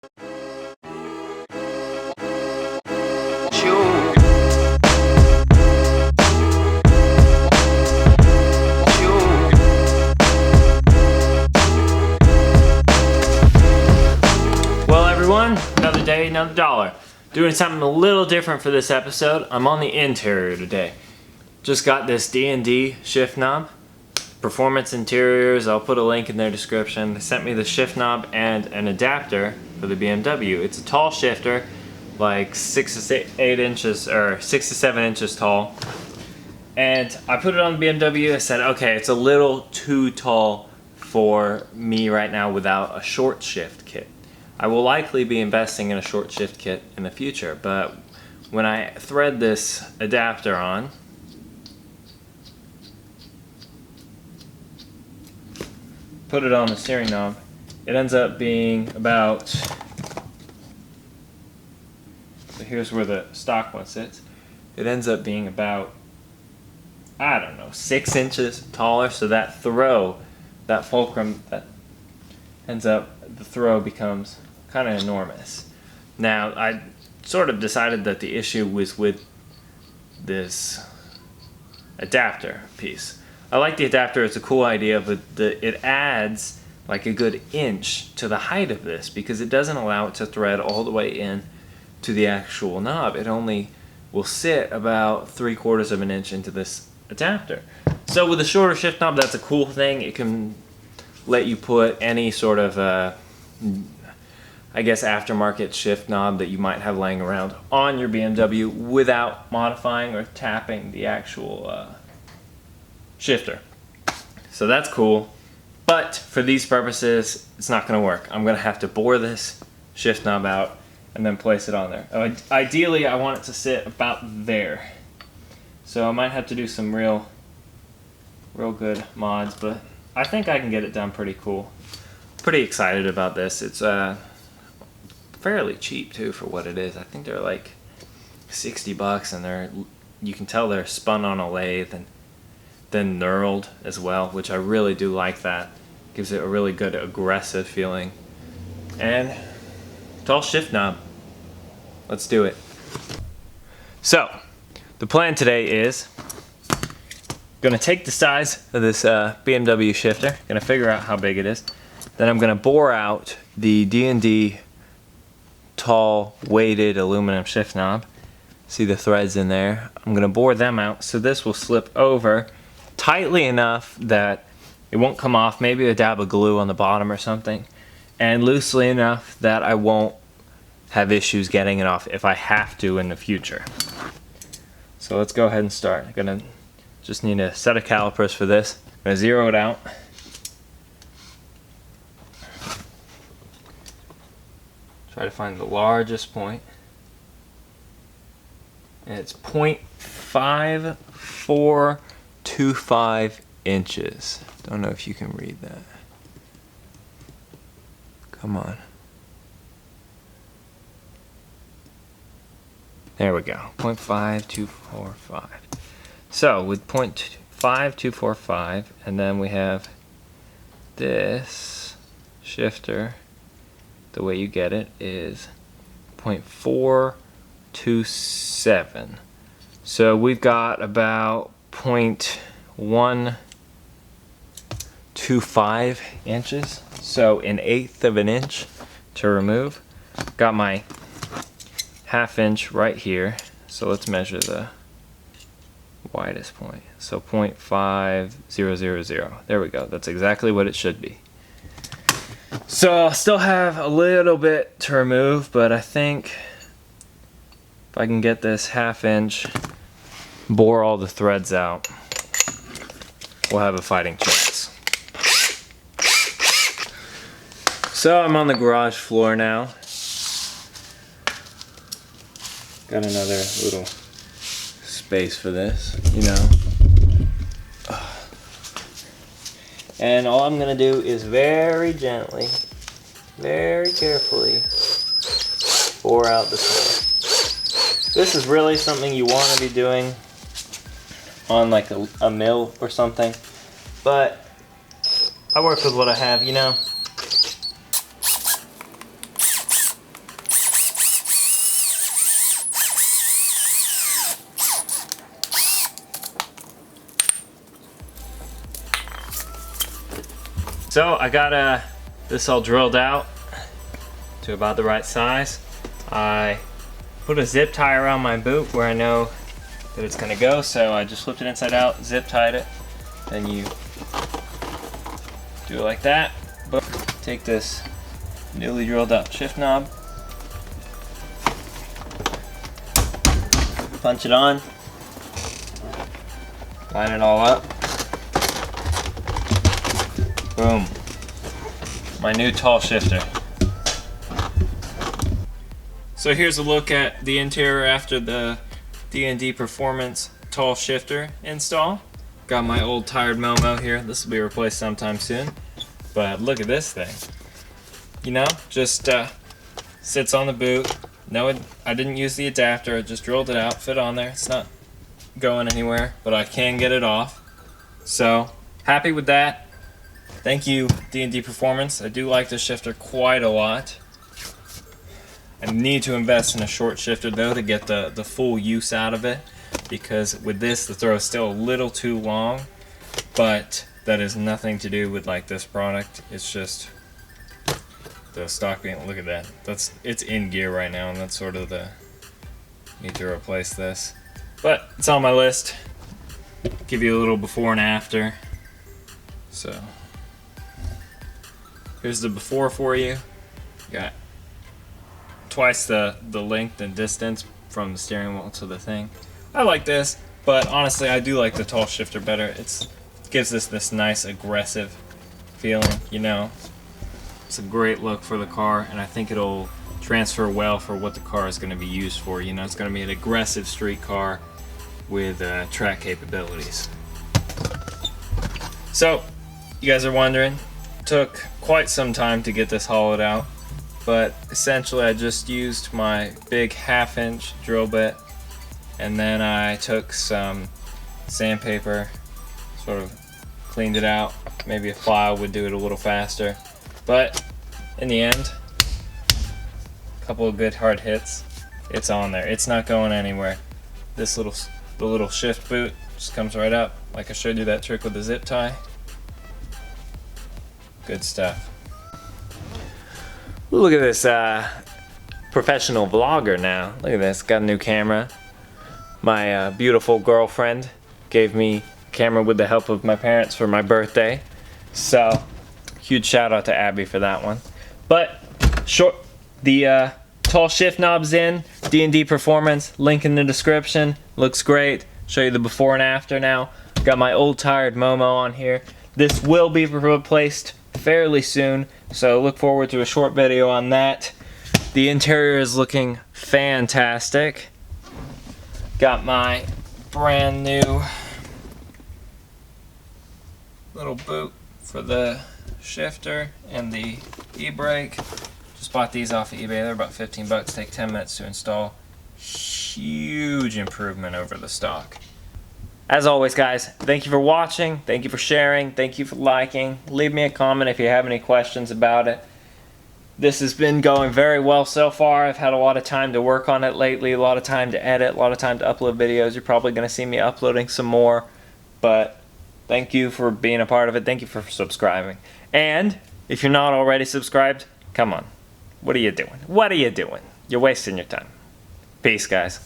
Well everyone, another day, another dollar. Doing something a little different for this episode. I'm on the interior today. Just got this D&D shift knob. Performance Interiors, I'll put a link in their description. They sent me the shift knob and an adapter for the BMW. It's a tall shifter, like 6 to 8 inches, or 6 to 7 inches tall. And I put it on the BMW. I said, okay, it's a little too tall for me right now without a short shift kit. I will likely be investing in a short shift kit in the future, but when I thread this adapter on, put it on the steering knob, it ends up being about, so here's where the stock one sits, it ends up being about, I don't know, 6 inches taller, so that throw, that fulcrum, that ends up, the throw becomes kind of enormous. Now, I sort of decided that the issue was with this adapter piece. I like the adapter, it's a cool idea, but it adds like a good inch to the height of this because it doesn't allow it to thread all the way in to the actual knob. It only will sit about 3/4 of an inch into this adapter. So with a shorter shift knob, that's a cool thing. It can let you put any sort of I guess aftermarket shift knob that you might have laying around on your BMW without modifying or tapping the actual shifter. So that's cool, but for these purposes it's not going to work. I'm going to have to bore this shift knob out and then place it on there. Ideally I want it to sit about there, so I might have to do some real good mods, but I think I can get it done pretty cool. Pretty excited about this. It's fairly cheap too for what it is. I think they're like 60 bucks, and you can tell they're spun on a lathe and then knurled as well, which I really do like. That gives it a really good aggressive feeling. And tall shift knob, let's do it. So the plan today is gonna take the size of this BMW shifter, gonna figure out how big it is, then I'm gonna bore out the D&D tall weighted aluminum shift knob. See the threads in there? I'm gonna bore them out so this will slip over tightly enough that it won't come off, maybe a dab of glue on the bottom or something, and loosely enough that I won't have issues getting it off if I have to in the future. So let's go ahead and start. I'm gonna just need a set of calipers for this. I'm gonna zero it out. Try to find the largest point. And it's 0.5425 inches. Don't know if you can read that. Come on. There we go, 0.5245. So with 0.5245, and then we have this shifter, the way you get it is 0.427. So we've got about 0.125 inches, so 1/8 of an inch to remove. Got my 1/2 inch right here, so let's measure the widest point. So 0.5000. There we go, that's exactly what it should be. So I'll still have a little bit to remove, but I think if I can get this 1/2 inch, bore all the threads out, we'll have a fighting chance. So I'm on the garage floor now. Got another little space for this, you know. And all I'm gonna do is very gently, very carefully bore out the thread. This is really something you want to be doing on like a mill or something, but I work with what I have, you know. So I got this all drilled out to about the right size. I put a zip tie around my boot where I know that it's gonna go, so I just flipped it inside out, zip tied it. Then you do it like that. But take this newly drilled out shift knob, punch it on, line it all up. Boom. My new tall shifter. So here's a look at the interior after the D&D Performance tall shifter install. Got my old tired Momo here. This will be replaced sometime soon. But look at this thing. You know, just sits on the boot. No, I didn't use the adapter. I just drilled it out, fit on there. It's not going anywhere, but I can get it off. So happy with that. Thank you, D&D Performance. I do like this shifter quite a lot. I need to invest in a short shifter though to get the full use out of it, because with this the throw is still a little too long, but that is nothing to do with like this product. It's just the stock being, look at that. It's in gear right now, and that's sort of the need to replace this. But it's on my list. Give you a little before and after. So here's the before for you. Got twice the length and distance from the steering wheel to the thing. I like this, but honestly I do like the tall shifter better. It gives this nice aggressive feeling, you know. It's a great look for the car, and I think it'll transfer well for what the car is going to be used for. You know, it's going to be an aggressive street car with track capabilities. So, you guys are wondering, it took quite some time to get this hollowed out, but essentially I just used my big 1/2-inch drill bit, and then I took some sandpaper, sort of cleaned it out. Maybe a file would do it a little faster, but in the end, a couple of good hard hits, it's on there. It's not going anywhere. The little shift boot just comes right up, like I showed you that trick with the zip tie. Good stuff. Look at this professional vlogger now. Look at this, got a new camera. My beautiful girlfriend gave me a camera with the help of my parents for my birthday. So, huge shout out to Abby for that one. But, the tall shift knob's in, D&D Performance, link in the description. Looks great. Show you the before and after now. Got my old tired Momo on here. This will be replaced fairly soon, so look forward to a short video on that. The interior is looking fantastic. Got my brand new little boot for the shifter and the e-brake. Just bought these off of eBay. They're about 15 bucks, take 10 minutes to install. Huge improvement over the stock. As always, guys, thank you for watching, thank you for sharing, thank you for liking. Leave me a comment if you have any questions about it. This has been going very well so far. I've had a lot of time to work on it lately, a lot of time to edit, a lot of time to upload videos. You're probably going to see me uploading some more, but thank you for being a part of it. Thank you for subscribing. And if you're not already subscribed, come on. What are you doing? What are you doing? You're wasting your time. Peace, guys.